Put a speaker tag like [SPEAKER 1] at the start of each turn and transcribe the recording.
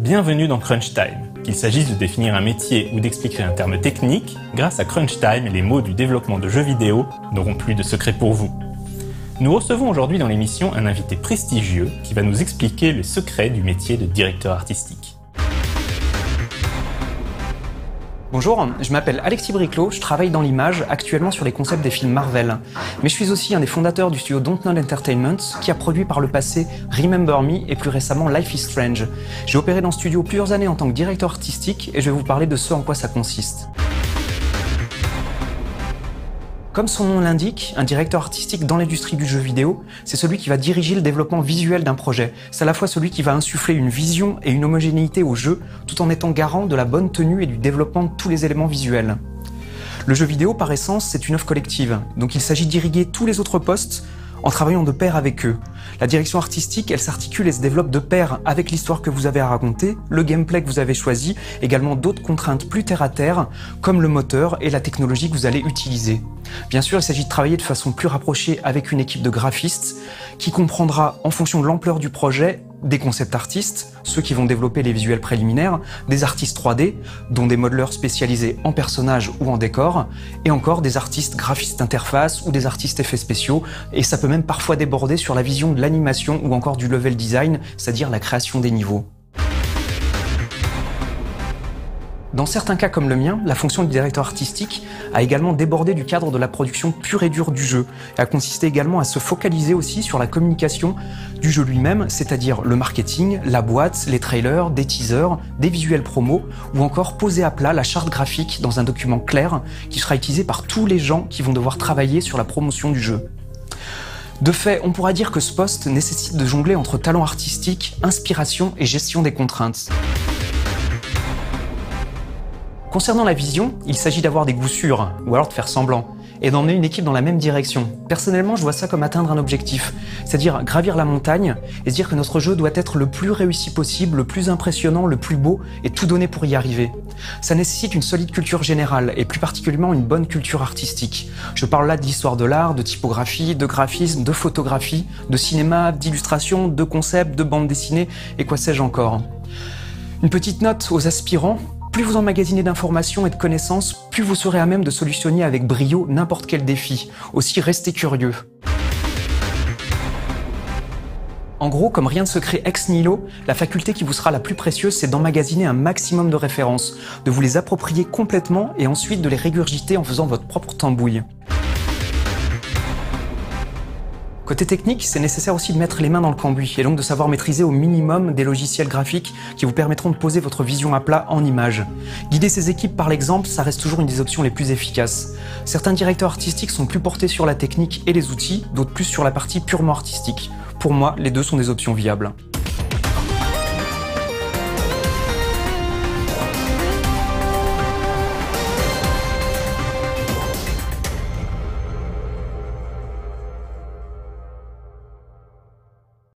[SPEAKER 1] Bienvenue dans Crunch Time. Qu'il s'agisse de définir un métier ou d'expliquer un terme technique, grâce à Crunch Time, les mots du développement de jeux vidéo n'auront plus de secret pour vous. Nous recevons aujourd'hui dans l'émission un invité prestigieux qui va nous expliquer le secret du métier de directeur artistique.
[SPEAKER 2] Bonjour, je m'appelle Alexis Briclot, je travaille dans l'image, actuellement sur les concepts des films Marvel. Mais je suis aussi un des fondateurs du studio Dontnod Entertainment, qui a produit par le passé Remember Me et plus récemment Life is Strange. J'ai opéré dans ce studio plusieurs années en tant que directeur artistique et je vais vous parler de ce en quoi ça consiste. Comme son nom l'indique, un directeur artistique dans l'industrie du jeu vidéo, c'est celui qui va diriger le développement visuel d'un projet. C'est à la fois celui qui va insuffler une vision et une homogénéité au jeu, tout en étant garant de la bonne tenue et du développement de tous les éléments visuels. Le jeu vidéo, par essence, c'est une œuvre collective, donc il s'agit d'irriguer tous les autres postes en travaillant de pair avec eux. La direction artistique, elle s'articule et se développe de pair avec l'histoire que vous avez à raconter, le gameplay que vous avez choisi, également d'autres contraintes plus terre à terre, comme le moteur et la technologie que vous allez utiliser. Bien sûr, il s'agit de travailler de façon plus rapprochée avec une équipe de graphistes qui comprendra, en fonction de l'ampleur du projet, des concept artistes, ceux qui vont développer les visuels préliminaires, des artistes 3D, dont des modeleurs spécialisés en personnages ou en décors, et encore des artistes graphistes d'interface ou des artistes effets spéciaux, et ça peut même parfois déborder sur la vision de l'animation ou encore du level design, c'est-à-dire la création des niveaux. Dans certains cas comme le mien, la fonction de directeur artistique a également débordé du cadre de la production pure et dure du jeu, et a consisté également à se focaliser aussi sur la communication du jeu lui-même, c'est-à-dire le marketing, la boîte, les trailers, des teasers, des visuels promos, ou encore poser à plat la charte graphique dans un document clair qui sera utilisé par tous les gens qui vont devoir travailler sur la promotion du jeu. De fait, on pourra dire que ce poste nécessite de jongler entre talent artistique, inspiration et gestion des contraintes. Concernant la vision, il s'agit d'avoir des goûts sûrs, ou alors de faire semblant, et d'emmener une équipe dans la même direction. Personnellement, je vois ça comme atteindre un objectif, c'est-à-dire gravir la montagne et se dire que notre jeu doit être le plus réussi possible, le plus impressionnant, le plus beau, et tout donner pour y arriver. Ça nécessite une solide culture générale, et plus particulièrement une bonne culture artistique. Je parle là de l'histoire de l'art, de typographie, de graphisme, de photographie, de cinéma, d'illustration, de concept, de bande dessinée, et quoi sais-je encore. Une petite note aux aspirants. Plus vous emmagasinez d'informations et de connaissances, plus vous serez à même de solutionner avec brio n'importe quel défi. Aussi, restez curieux. En gros, comme rien ne se crée ex nihilo, la faculté qui vous sera la plus précieuse, c'est d'emmagasiner un maximum de références, de vous les approprier complètement et ensuite de les régurgiter en faisant votre propre tambouille. Côté technique, c'est nécessaire aussi de mettre les mains dans le cambouis et donc de savoir maîtriser au minimum des logiciels graphiques qui vous permettront de poser votre vision à plat en images. Guider ces équipes par l'exemple, ça reste toujours une des options les plus efficaces. Certains directeurs artistiques sont plus portés sur la technique et les outils, d'autres plus sur la partie purement artistique. Pour moi, les deux sont des options viables.